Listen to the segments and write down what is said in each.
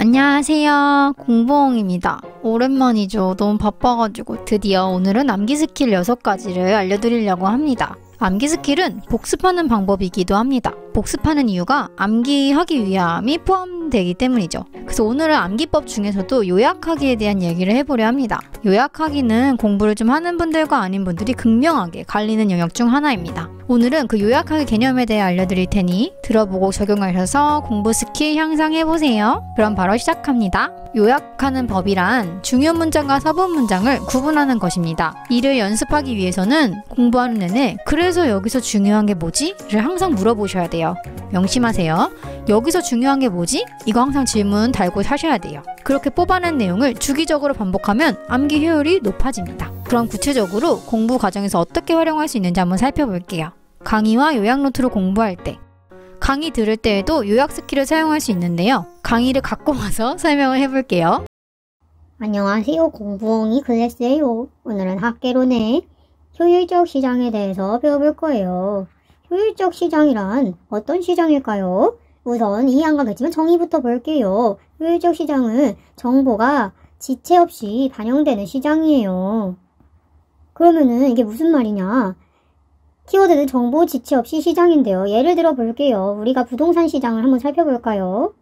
안녕하세요. 공부홍입니다. 오랜만이죠. 너무 바빠가지고 드디어 오늘은 암기 스킬 6가지를 알려드리려고 합니다. 암기 스킬은 복습하는 방법이기도 합니다. 복습하는 이유가 암기하기 위함이 포함되기 때문이죠. 그래서 오늘은 암기법 중에서도 요약하기에 대한 얘기를 해보려 합니다. 요약하기는 공부를 좀 하는 분들과 아닌 분들이 극명하게 갈리는 영역 중 하나입니다. 오늘은 그 요약하기 개념에 대해 알려드릴 테니 들어보고 적용하셔서 공부 스킬 향상해보세요. 그럼 바로 시작합니다. 요약하는 법이란 중요 문장과 서문 문장을 구분하는 것입니다. 이를 연습하기 위해서는 공부하는 내내 그래서 여기서 중요한 게 뭐지? 를 항상 물어보셔야 돼요. 명심하세요. 여기서 중요한 게 뭐지? 이거 항상 질문 달고 사셔야 돼요. 그렇게 뽑아낸 내용을 주기적으로 반복하면 암기 효율이 높아집니다. 그럼 구체적으로 공부 과정에서 어떻게 활용할 수 있는지 한번 살펴볼게요. 강의와 요약 노트로 공부할 때, 강의 들을 때에도 요약 스킬을 사용할 수 있는데요. 강의를 갖고 와서 설명을 해볼게요. 안녕하세요. 공부홍이 클래스예요. 오늘은 학개론 내 효율적 시장에 대해서 배워볼 거예요. 효율적 시장이란 어떤 시장일까요? 우선 이해한 거겠지만 정의부터 볼게요. 효율적 시장은 정보가 지체 없이 반영되는 시장이에요. 그러면은 이게 무슨 말이냐? 키워드는 정보 지체 없이 시장인데요. 예를 들어 볼게요. 우리가 부동산 시장을 한번 살펴볼까요?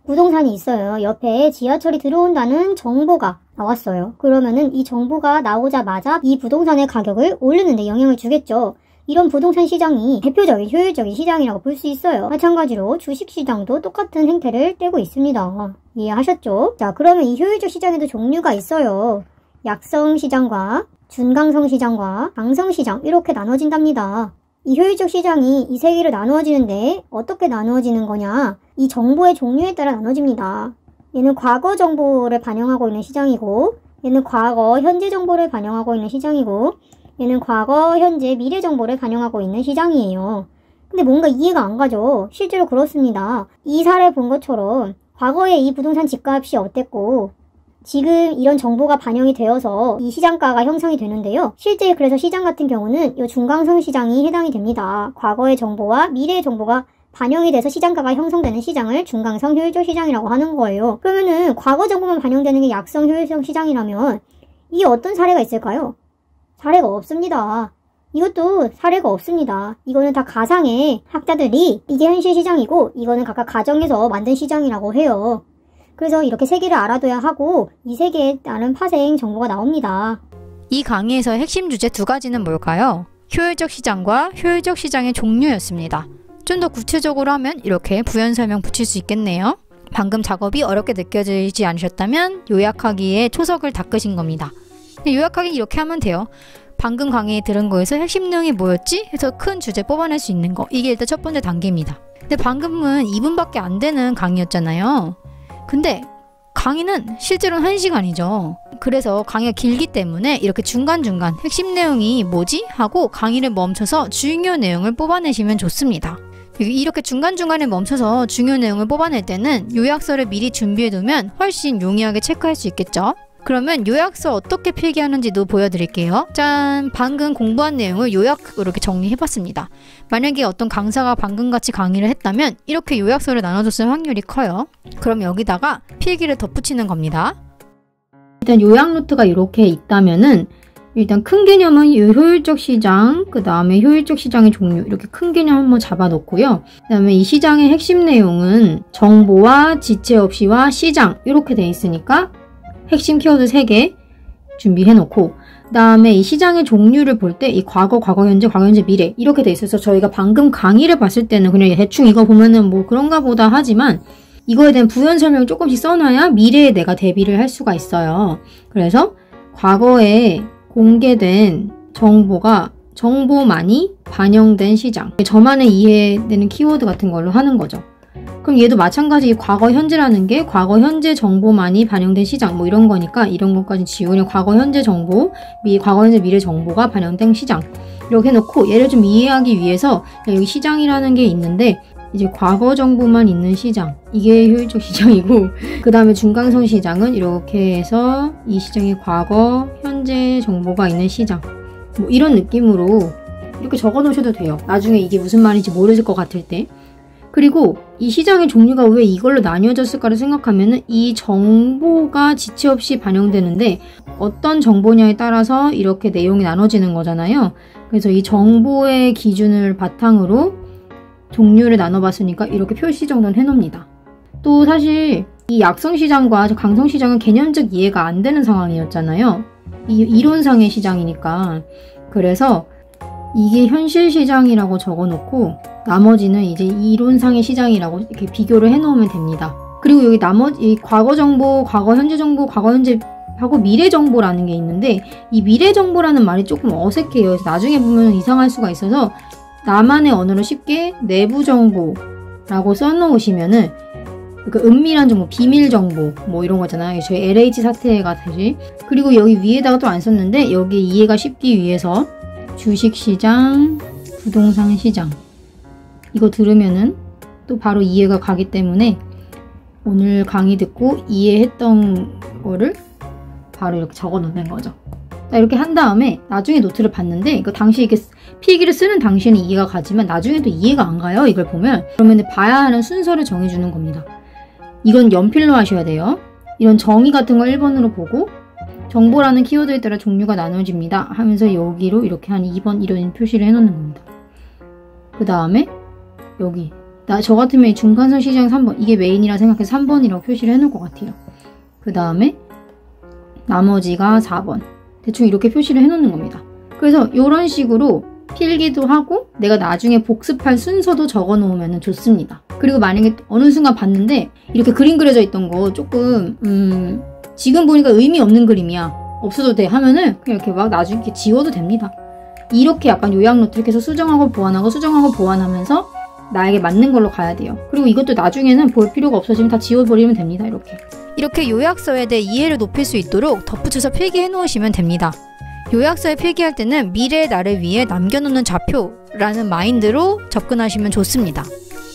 부동산이 있어요. 옆에 지하철이 들어온다는 정보가 나왔어요. 그러면은 이 정보가 나오자마자 이 부동산의 가격을 오르는 데 영향을 주겠죠. 이런 부동산 시장이 대표적인 효율적인 시장이라고 볼 수 있어요. 마찬가지로 주식시장도 똑같은 행태를 떼고 있습니다. 이해하셨죠? 자, 그러면 이 효율적 시장에도 종류가 있어요. 약성 시장과 준강성 시장과 강성 시장 이렇게 나눠진답니다. 이 효율적 시장이 이 세 개로 나누어지는데 어떻게 나누어지는 거냐? 이 정보의 종류에 따라 나눠집니다. 얘는 과거 정보를 반영하고 있는 시장이고, 얘는 과거 현재 정보를 반영하고 있는 시장이고, 얘는 과거 현재 미래 정보를 반영하고 있는 시장이에요. 근데 뭔가 이해가 안 가죠? 실제로 그렇습니다. 이 사례 본 것처럼 과거에 이 부동산 집값이 어땠고 지금 이런 정보가 반영이 되어서 이 시장가가 형성이 되는데요. 실제 그래서 시장 같은 경우는 이 중강성 시장이 해당이 됩니다. 과거의 정보와 미래의 정보가 반영이 돼서 시장가가 형성되는 시장을 중강성 효율적 시장이라고 하는 거예요. 그러면은 과거 정보만 반영되는 게 약성 효율적 시장이라면 이게 어떤 사례가 있을까요? 사례가 없습니다. 이것도 사례가 없습니다. 이거는 다 가상의 학자들이 이게 현실 시장이고 이거는 각각 가정에서 만든 시장이라고 해요. 그래서 이렇게 세 개를 알아둬야 하고 이 세 개에 따른 파생 정보가 나옵니다. 이 강의에서의 핵심 주제 2가지는 뭘까요? 효율적 시장과 효율적 시장의 종류였습니다. 좀 더 구체적으로 하면 이렇게 부연 설명 붙일 수 있겠네요. 방금 작업이 어렵게 느껴지지 않으셨다면 요약하기에 초석을 닦으신 겁니다. 요약하기 이렇게 하면 돼요. 방금 강의에 들은 거에서 핵심 내용이 뭐였지? 해서 큰 주제 뽑아낼 수 있는 거. 이게 일단 첫 번째 단계입니다. 근데 방금은 2분밖에 안 되는 강의였잖아요. 근데 강의는 실제로는 1시간이죠. 그래서 강의가 길기 때문에 이렇게 중간중간 핵심 내용이 뭐지? 하고 강의를 멈춰서 중요 내용을 뽑아내시면 좋습니다. 이렇게 중간중간에 멈춰서 중요 내용을 뽑아낼 때는 요약서를 미리 준비해두면 훨씬 용이하게 체크할 수 있겠죠? 그러면 요약서 어떻게 필기하는지도 보여드릴게요. 짠! 방금 공부한 내용을 요약으로 이렇게 정리해봤습니다. 만약에 어떤 강사가 방금같이 강의를 했다면 이렇게 요약서를 나눠줬을 확률이 커요. 그럼 여기다가 필기를 덧붙이는 겁니다. 일단 요약 노트가 이렇게 있다면은 일단 큰 개념은 효율적 시장, 그 다음에 효율적 시장의 종류 이렇게 큰 개념 한번 잡아놓고요. 그 다음에 이 시장의 핵심 내용은 정보와 지체 없이와 시장 이렇게 돼 있으니까 핵심 키워드 3개 준비해놓고 그 다음에 이 시장의 종류를 볼 때 이 과거, 현재, 미래 이렇게 돼 있어서 저희가 방금 강의를 봤을 때는 그냥 대충 이거 보면은 뭐 그런가 보다 하지만 이거에 대한 부연 설명을 조금씩 써놔야 미래에 내가 대비를 할 수가 있어요. 그래서 과거에 공개된 정보만이 반영된 시장 저만의 이해되는 키워드 같은 걸로 하는 거죠. 그럼 얘도 마찬가지 과거 현재라는 게 과거 현재 정보만이 반영된 시장 뭐 이런 거니까 이런 것까지 지우려 과거 현재 정보, 과거 현재 미래 정보가 반영된 시장 이렇게 해놓고 얘를 좀 이해하기 위해서 여기 시장이라는 게 있는데 이제 과거 정보만 있는 시장 이게 효율적 시장이고 그 다음에 중강성 시장은 이렇게 해서 이 시장의 과거, 현재 정보가 있는 시장 뭐 이런 느낌으로 이렇게 적어 놓으셔도 돼요. 나중에 이게 무슨 말인지 모르실 것 같을 때 그리고 이 시장의 종류가 왜 이걸로 나뉘어졌을까를 생각하면 이 정보가 지체 없이 반영되는데 어떤 정보냐에 따라서 이렇게 내용이 나눠지는 거잖아요. 그래서 이 정보의 기준을 바탕으로 종류를 나눠봤으니까 이렇게 표시 정도는 해놓습니다. 또 사실 이 약성시장과 강성시장은 개념적 이해가 안 되는 상황이었잖아요. 이 이론상의 시장이니까. 그래서 이게 현실시장이라고 적어놓고 나머지는 이제 이론상의 시장이라고 이렇게 비교를 해놓으면 됩니다. 그리고 여기 나머지 과거 정보, 과거 현재 정보, 과거 현재 하고 미래 정보라는 게 있는데 이 미래 정보라는 말이 조금 어색해요. 그래서 나중에 보면 이상할 수가 있어서 나만의 언어로 쉽게 내부 정보라고 써놓으시면은 그 은밀한 정보, 비밀 정보 뭐 이런 거잖아요. 저희 LH 사태가 되지. 그리고 여기 위에다가 또 안 썼는데 여기 이해가 쉽기 위해서 주식시장, 부동산 시장 이거 들으면은 또 바로 이해가 가기 때문에 오늘 강의 듣고 이해했던 거를 바로 이렇게 적어 놓는 거죠. 이렇게 한 다음에 나중에 노트를 봤는데 이거 당시 이렇게 필기를 쓰는 당시에는 이해가 가지만 나중에도 이해가 안 가요. 이걸 보면 그러면 봐야 하는 순서를 정해주는 겁니다. 이건 연필로 하셔야 돼요. 이런 정의 같은 거 1번으로 보고 정보라는 키워드에 따라 종류가 나눠집니다 하면서 여기로 이렇게 한 2번 이런 표시를 해놓는 겁니다. 그 다음에 여기 저 같으면 중간선 시장 3번 이게 메인이라 생각해서 3번이라고 표시를 해놓을 것 같아요. 그 다음에 나머지가 4번 대충 이렇게 표시를 해놓는 겁니다. 그래서 이런 식으로 필기도 하고 내가 나중에 복습할 순서도 적어 놓으면 좋습니다. 그리고 만약에 어느 순간 봤는데 이렇게 그림 그려져 있던 거 조금 지금 보니까 의미 없는 그림이야. 없어도 돼 하면은 그냥 이렇게 막 나중에 이렇게 지워도 됩니다. 이렇게 약간 요약 노트 이렇게 해서 수정하고 보완하고 수정하고 보완하면서 나에게 맞는 걸로 가야 돼요. 그리고 이것도 나중에는 볼 필요가 없어지면 다 지워버리면 됩니다. 이렇게 요약서에 대해 이해를 높일 수 있도록 덧붙여서 필기해 놓으시면 됩니다. 요약서에 필기할 때는 미래의 나를 위해 남겨놓는 좌표라는 마인드로 접근하시면 좋습니다.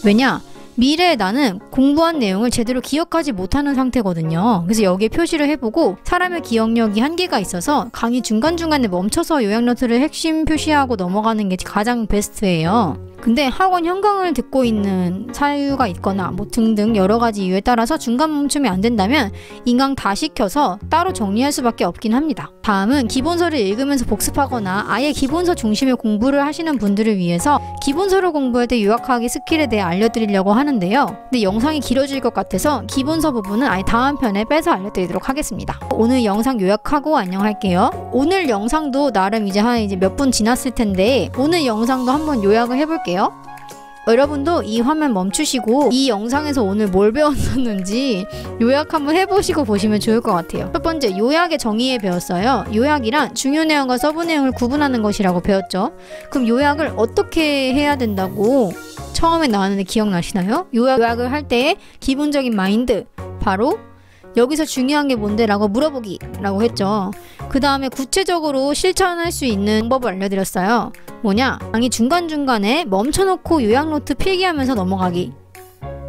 왜냐? 미래의 나는 공부한 내용을 제대로 기억하지 못하는 상태거든요. 그래서 여기에 표시를 해보고 사람의 기억력이 한계가 있어서 강의 중간중간에 멈춰서 요약 노트를 핵심 표시하고 넘어가는 게 가장 베스트예요. 근데 학원 현강을 듣고 있는 사유가 있거나 뭐 등등 여러 가지 이유에 따라서 중간 멈춤이 안 된다면 인강 다 시켜서 따로 정리할 수밖에 없긴 합니다. 다음은 기본서를 읽으면서 복습하거나 아예 기본서 중심의 공부를 하시는 분들을 위해서 기본서를 공부할 때 요약하기 스킬에 대해 알려드리려고 하는데요. 근데 영상이 길어질 것 같아서 기본서 부분은 아예 다음 편에 빼서 알려드리도록 하겠습니다. 오늘 영상 요약하고 안녕할게요. 오늘 영상도 나름 이제 몇 분 지났을 텐데 오늘 영상도 한번 요약을 해볼게요. 여러분도 이 화면 멈추시고 이 영상에서 오늘 뭘 배웠었는지 요약 한번 해보시고 보시면 좋을 것 같아요. 첫 번째, 요약의 정의에 배웠어요. 요약이란 중요 내용과 서브 내용을 구분하는 것이라고 배웠죠. 그럼 요약을 어떻게 해야 된다고 처음에 나왔는데 기억나시나요? 요약을 할 때의 기본적인 마인드, 바로 여기서 중요한 게 뭔데? 라고 물어보기 라고 했죠. 그 다음에 구체적으로 실천할 수 있는 방법을 알려드렸어요. 뭐냐? 강의 중간중간에 멈춰놓고 요약 노트 필기하면서 넘어가기.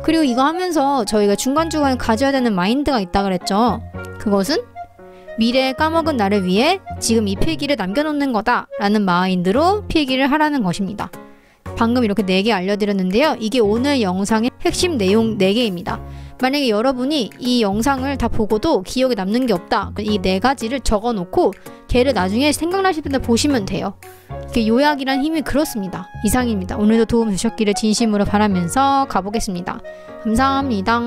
그리고 이거 하면서 저희가 중간중간에 가져야 되는 마인드가 있다 그랬죠. 그것은 미래에 까먹은 나를 위해 지금 이 필기를 남겨놓는 거다 라는 마인드로 필기를 하라는 것입니다. 방금 이렇게 4개 알려드렸는데요. 이게 오늘 영상의 핵심 내용 4개입니다. 만약에 여러분이 이 영상을 다 보고도 기억에 남는 게 없다. 이 4가지를 적어놓고 걔를 나중에 생각나실 때 보시면 돼요. 이게 요약이란 힘이 그렇습니다. 이상입니다. 오늘도 도움 되셨기를 진심으로 바라면서 가보겠습니다. 감사합니다.